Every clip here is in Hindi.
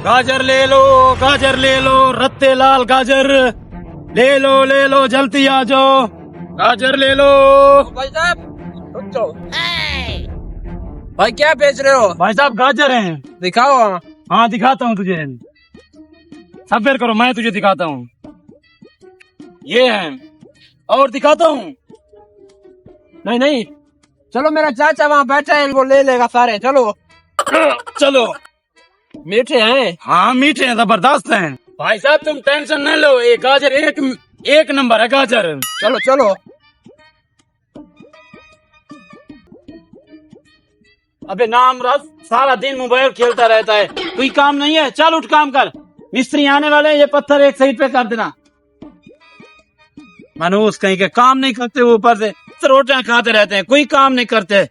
गाजर ले लो, गाजर ले लो, रत्ते लाल गाजर ले लो, जल्दी आ जाओ, गाजर ले लो। भाई साहब रुक जाओ। भाई क्या बेच रहे हो? भाई साहब गाजर हैं। दिखाओ। हाँ दिखाता हूँ तुझे, सब्र करो, मैं तुझे दिखाता हूँ। ये है, और दिखाता हूँ। नहीं नहीं, चलो मेरा चाचा वहाँ बैठा है, इनको ले लेगा सारे। चलो चलो। मीठे हैं। हाँ मीठे हैं, जबरदस्त हैं। भाई साहब तुम टेंशन न लो, ये गाजर एक नंबर है गाजर। चलो चलो। अबे नाम रस, सारा दिन मोबाइल खेलता रहता है, कोई काम नहीं है। चल उठ काम कर, मिस्त्री आने वाले हैं, ये पत्थर एक साइड पे कर देना। मनोज कहीं के काम नहीं करते, ऊपर से रोटियां खाते रहते हैं, कोई काम नहीं करते।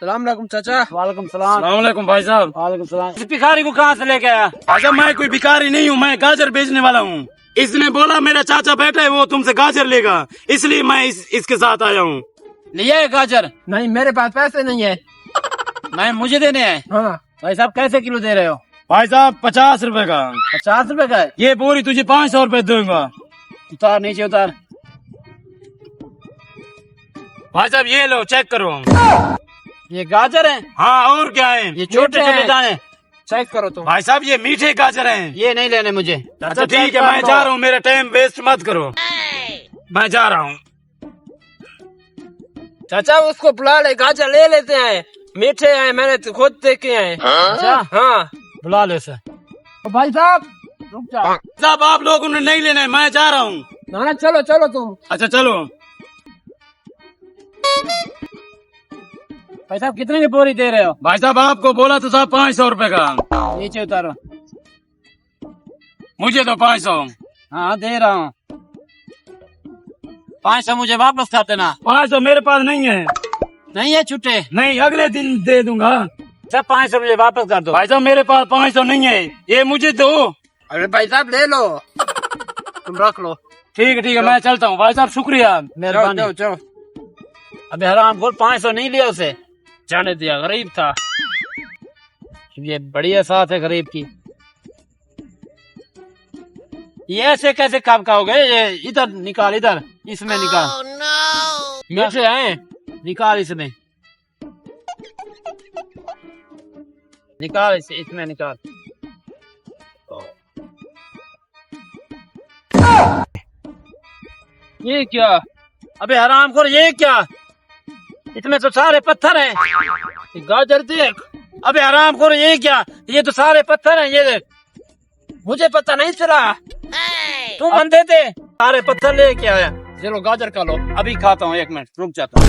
सलाम अलैकुम चाचा। वालेकुम सलाम। वालेकुम भाई साहब। वालेकुम सलाम। इस भिखारी को कहाँ से लेके आया? भाई साहब मैं कोई भिखारी नहीं हूँ, मैं गाजर बेचने वाला हूँ। इसने बोला मेरा चाचा बैठा है, वो तुमसे गाजर लेगा, इसलिए मैं इसके साथ आया हूँ। लिया है गाजर? नहीं मेरे पास पैसे नहीं है। मैं मुझे देने हैं। हाँ भाई साहब कैसे किलो दे रहे हो? भाई साहब 50 रुपए का। 50 रुपए का है। ये बोरी तुझे 500 रुपए दूंगा। उतार नीचे उतार। भाई साहब ये लो, चेक करो। ये गाजर है? हाँ और क्या है, ये छोटे छोटे दाने। चेक करो तुम। भाई साहब ये मीठे गाजर हैं। ये नहीं लेने मुझे। अच्छा ठीक है, मैं जा रहा हूँ, मेरा टाइम वेस्ट मत करो, मैं जा रहा हूँ। चाचा उसको बुला ले, गाजर ले लेते हैं, मीठे हैं, मैंने तो खुद देखे हैं। अच्छा हाँ बुला लो सर। तो भाई साहब रुक जाओ। साहब आप लोगों ने नहीं लेना है, मैं जा रहा हूँ। ना चलो चलो तुम। अच्छा चलो। भाई साहब कितने की बोरी दे रहे हो? भाई साहब आपको बोला तो साहब 500 रुपए का। नीचे उतारो। मुझे तो 500। हाँ दे रहा हूँ। 500 मुझे वापस कर देना। 500 मेरे पास नहीं है। नहीं है छुट्टे? नहीं अगले दिन दे दूंगा। सब 500 मुझे वापस कर दो। भाई साहब मेरे पास 500 नहीं है, ये मुझे दो। अरे भाई साहब ले लो, तुम रख लो। ठीक है मैं चलता हूँ। भाई साहब शुक्रिया, मेहरबानी। चलो चलो। अबे हराम खोर 500 नहीं लिया उसे, जाने दिया, गरीब था ये। बढ़िया साथ है गरीब की। ये ऐसे कैसे काम खाओगे? ये इधर निकाल, इधर इसमें निकाल। मीठे हैं, निकाल इसमें, निकाल इसे, इसमें निकाल। ये क्या? अबे हराम खोर ये क्या? इसमें तो सारे पत्थर हैं। गाजर देख। अबे हराम खोर ये क्या? ये तो सारे पत्थर हैं, ये देख। मुझे पता नहीं चला, तुम अंधे थे। सारे पत्थर लेके आया। चलो गाजर खा लो, अभी खाता हूँ, 1 मिनट रुक जाता हूँ।